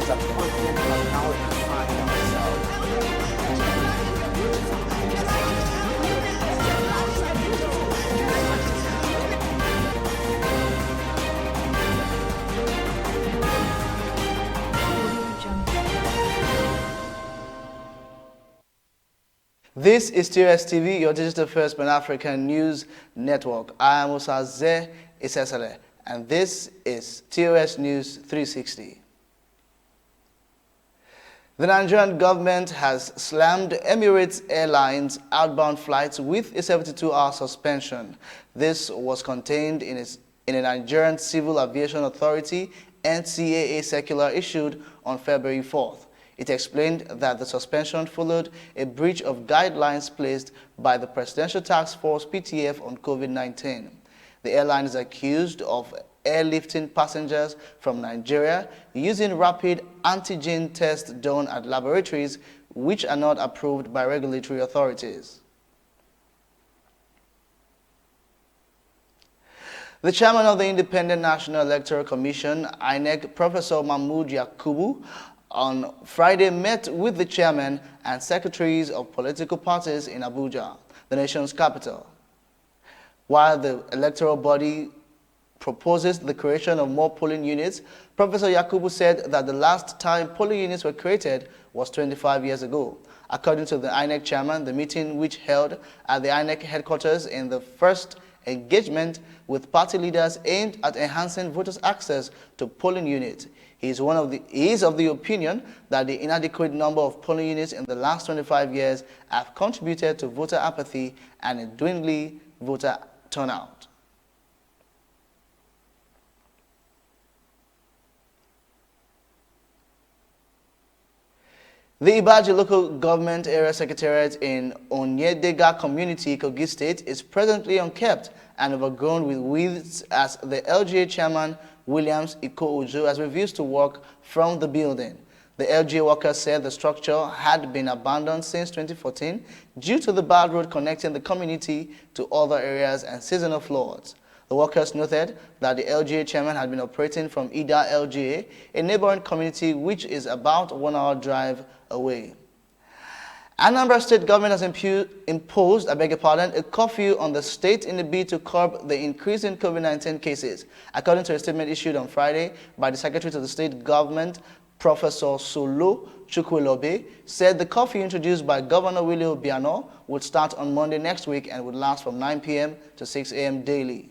is a continent we have now defined ourselves. This is TOS TV, your digital first Pan-African news network. I am Osaze Isesele, and this is TOS News 360. The Nigerian government has slammed Emirates Airlines outbound flights with a 72-hour suspension. This was contained in a Nigerian Civil Aviation Authority (NCAA) circular issued on February 4th. It explained that the suspension followed a breach of guidelines placed by the Presidential Task Force (PTF) on COVID-19. The airline is accused of airlifting passengers from Nigeria using rapid antigen tests done at laboratories which are not approved by regulatory authorities. The chairman of the Independent National Electoral Commission, INEC, Professor Mahmood Yakubu, on Friday met with the chairman and secretaries of political parties in Abuja, the nation's capital. While the electoral body proposes the creation of more polling units, Professor Yakubu said that the last time polling units were created was 25 years ago. According to the INEC chairman, the meeting, which held at the INEC headquarters in the first engagement with party leaders, aimed at enhancing voters' access to polling units. He is of the opinion that the inadequate number of polling units in the last 25 years have contributed to voter apathy and a dwindling voter turnout. The Ibaji Local Government Area Secretariat in Onyedega Community, Kogi State, is presently unkept and overgrown with weeds as the LGA chairman, Williams Iko-Uju, has refused to work from the building. The LGA workers said the structure had been abandoned since 2014 due to the bad road connecting the community to other areas and seasonal floods. The workers noted that the LGA chairman had been operating from Ida LGA, a neighboring community which is about a 1-hour drive away. Anambra State government has imposed, a curfew on the state in a bid to curb the increase in COVID-19 cases. According to a statement issued on Friday by the Secretary to the State Government, Professor Solo Chukwelobe, said the curfew introduced by Governor Willie Obiano would start on Monday next week and would last from 9 p.m. to 6 a.m. daily.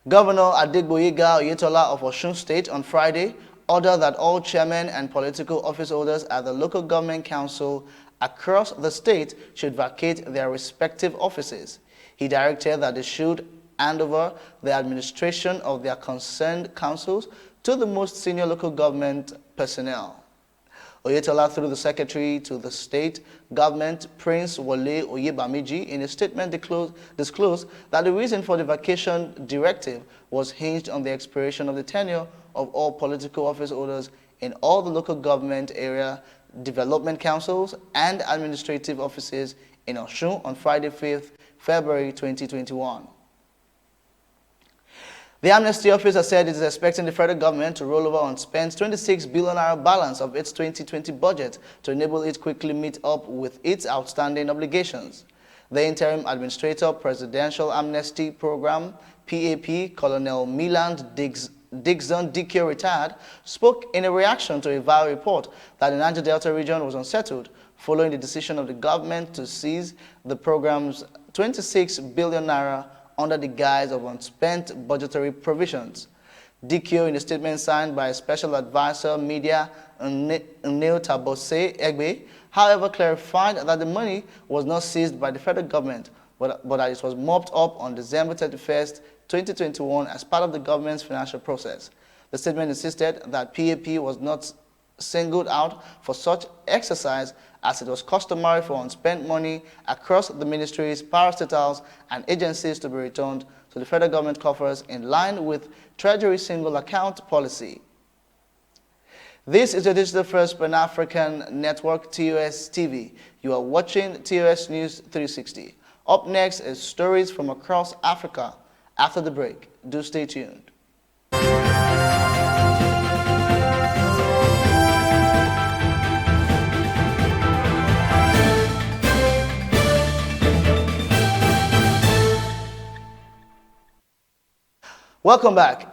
Governor Adegboyega Oyetola of Osun State on Friday ordered that all chairmen and political office holders at the local government council across the state should vacate their respective offices. He directed that they should hand over the administration of their concerned councils to the most senior local government personnel. Oyetola, through the secretary to the state government, Prince Wole Oyebamiji, in a statement disclosed that the reason for the vacation directive was hinged on the expiration of the tenure of all political office holders in all the local government area development councils and administrative offices in Osun on Friday, 5th February 2021. The Amnesty Office has said it is expecting the federal government to roll over unspent 26 billion naira balance of its 2020 budget to enable it quickly meet up with its outstanding obligations. The Interim Administrator Presidential Amnesty Program, PAP, Colonel Miland Dixon DK retired, spoke in a reaction to a viral report that the Niger Delta region was unsettled following the decision of the government to seize the program's 26 billion naira under the guise of unspent budgetary provisions. DQ, in a statement signed by Special Advisor Media Neil Tabose Egbe, however, clarified that the money was not seized by the federal government, but that it was mopped up on December 31st, 2021 as part of the government's financial process. The statement insisted that PAP was not singled out for such exercise as it was customary for unspent money across the ministries, parastatals, and agencies to be returned to the federal government coffers in line with Treasury single account policy. This is the digital first Pan-African network, TOS TV. You are watching TOS News 360. Up next is stories from across Africa. After the break, do stay tuned. Welcome back.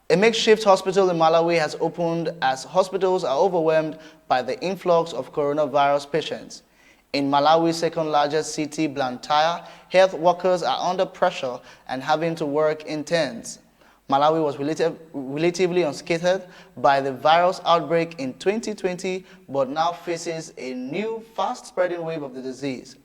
A makeshift hospital in Malawi has opened as hospitals are overwhelmed by the influx of coronavirus patients. In Malawi's second largest city, Blantyre, health workers are under pressure and having to work in tents. Malawi was relatively unscathed by the virus outbreak in 2020, but now faces a new fast-spreading wave of the disease.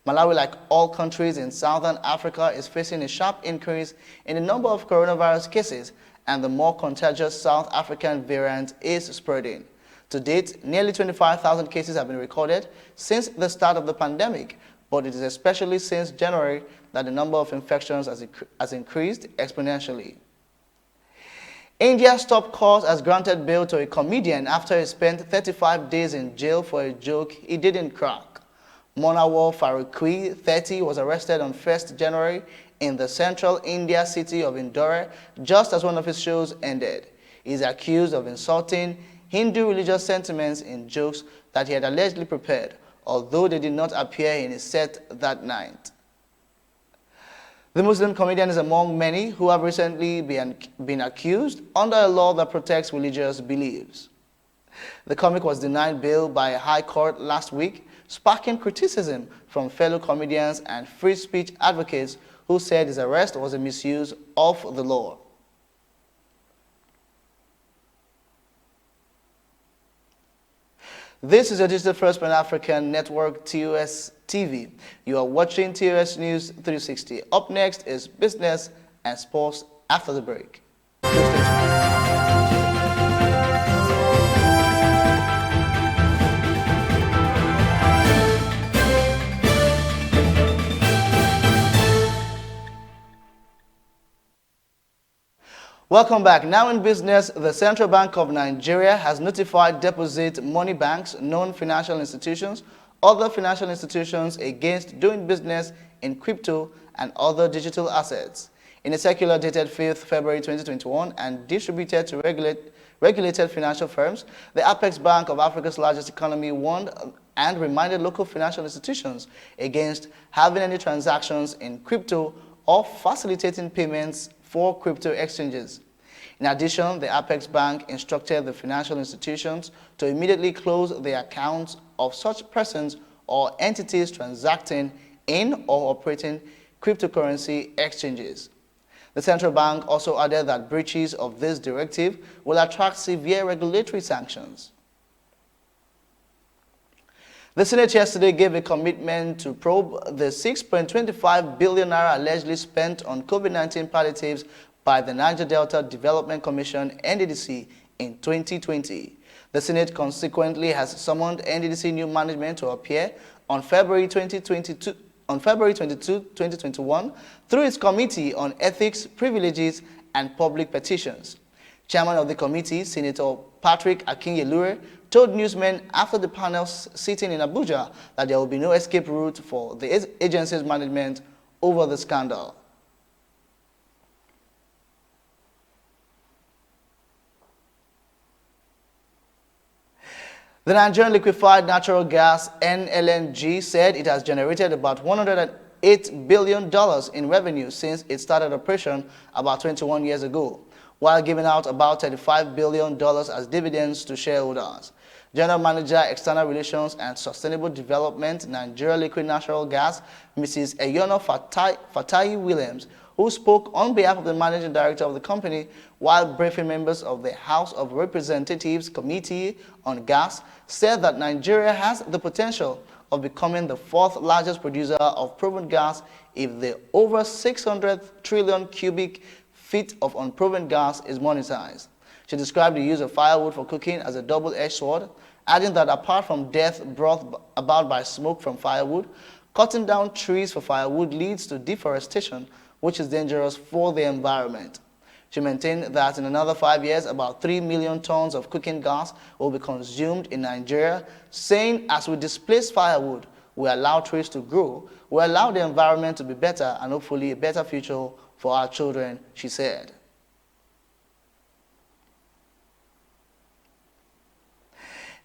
Malawi, like all countries in southern Africa, is facing a sharp increase in the number of coronavirus cases, and the more contagious South African variant is spreading. To date, nearly 25,000 cases have been recorded since the start of the pandemic, but it is especially since January that the number of infections has increased exponentially. India's top court has granted bail to a comedian after he spent 35 days in jail for a joke he didn't crack. Monawar Farooqui, 30, was arrested on 1st January in the central India city of Indore just as one of his shows ended. He is accused of insulting Hindu religious sentiments in jokes that he had allegedly prepared, although they did not appear in his set that night. The Muslim comedian is among many who have recently been accused under a law that protects religious beliefs. The comic was denied bail by a high court last week, sparking criticism from fellow comedians and free speech advocates who said his arrest was a misuse of the law. This is your digital first Pan-African network, TOS TV. You are watching TOS News 360. Up next is business and sports after the break. Welcome back. Now in business, the Central Bank of Nigeria has notified deposit money banks, non-financial institutions, other financial institutions against doing business in crypto and other digital assets. In a circular dated 5th February 2021 and distributed to regulated financial firms, the Apex Bank of Africa's largest economy warned and reminded local financial institutions against having any transactions in crypto or facilitating payments for crypto exchanges. In addition, the Apex Bank instructed the financial institutions to immediately close the accounts of such persons or entities transacting in or operating cryptocurrency exchanges. The central bank also added that breaches of this directive will attract severe regulatory sanctions. The Senate yesterday gave a commitment to probe the 6.25 billion naira allegedly spent on COVID-19 palliatives by the Niger Delta Development Commission (NDDC) in 2020. The Senate consequently has summoned NDDC new management to appear on February 22, 2021 through its Committee on Ethics, Privileges and Public Petitions. Chairman of the committee, Senator Patrick Akinyelure, told newsmen after the panel's sitting in Abuja that there will be no escape route for the agency's management over the scandal. The Nigerian Liquefied Natural Gas (NLNG) said it has generated about $108 billion in revenue since it started operation about 21 years ago, while giving out about $35 billion as dividends to shareholders. General Manager, External Relations and Sustainable Development, Nigeria Liquid Natural Gas, Mrs. Eyono Fatayi Williams, who spoke on behalf of the Managing Director of the company while briefing members of the House of Representatives Committee on Gas, said that Nigeria has the potential of becoming the fourth largest producer of proven gas if the over 600 trillion cubic feet of unproven gas is monetized. She described the use of firewood for cooking as a double-edged sword, adding that apart from death brought about by smoke from firewood, cutting down trees for firewood leads to deforestation, which is dangerous for the environment. She maintained that in another 5 years, about 3 million tons of cooking gas will be consumed in Nigeria, saying as we displace firewood, we allow trees to grow, we allow the environment to be better and hopefully a better future for our children, she said.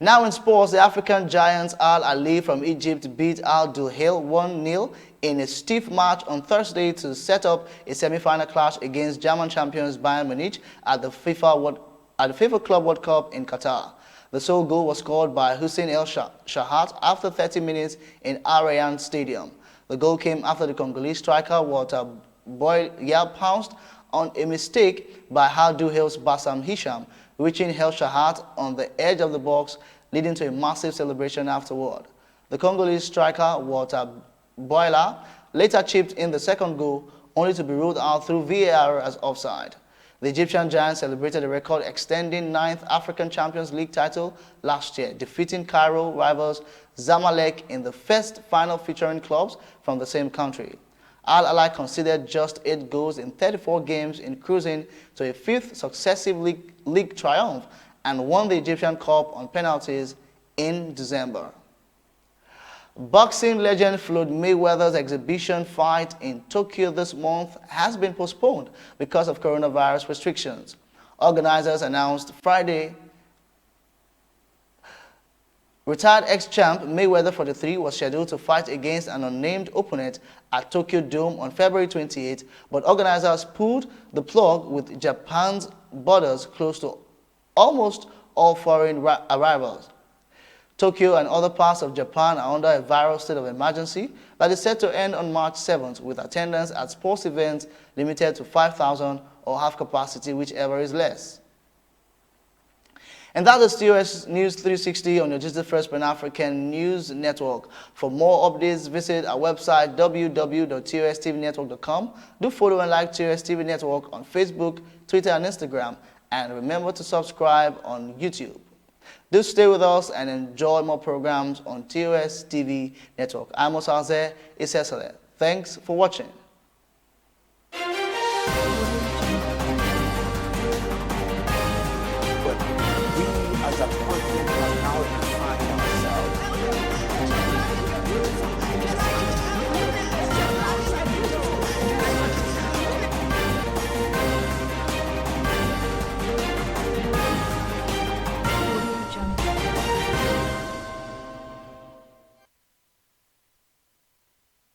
Now in sports, the African giants Al Ahly from Egypt beat Al Duhail 1-0 in a stiff match on Thursday to set up a semi-final clash against German champions Bayern Munich at the FIFA Club World Cup in Qatar. The sole goal was scored by Hussein El Shahat after 30 minutes in Al Rayyan Stadium. The goal came after the Congolese striker Walter Boylia pounced on a mistake by Al Duhail's Bassam Hisham, reaching El Shahat on the edge of the box, leading to a massive celebration afterward. The Congolese striker Walter Boylia later chipped in the second goal, only to be ruled out through VAR as offside. The Egyptian Giants celebrated a record-extending 9th African Champions League title last year, defeating Cairo rivals Zamalek in the first final featuring clubs from the same country. Al Ahly conceded just 8 goals in 34 games in cruising to a 5th successive league triumph and won the Egyptian Cup on penalties in December. Boxing legend Floyd Mayweather's exhibition fight in Tokyo this month has been postponed because of coronavirus restrictions. Organizers announced Friday. Retired ex-champ Mayweather 43 was scheduled to fight against an unnamed opponent at Tokyo Dome on February 28, but organizers pulled the plug with Japan's borders closed to almost all foreign arrivals. Tokyo and other parts of Japan are under a viral state of emergency that is set to end on March 7th, with attendance at sports events limited to 5,000 or half capacity, whichever is less. And that is TOS News 360 on your digital first Pan-African News Network. For more updates, visit our website www.tostvnetwork.com. Do follow and like TOS TV Network on Facebook, Twitter, and Instagram. And remember to subscribe on YouTube. Do stay with us and enjoy more programs on TOS TV Network. I'm Osaze Isesale. Thanks for watching. As a continent, are now defining ourselves.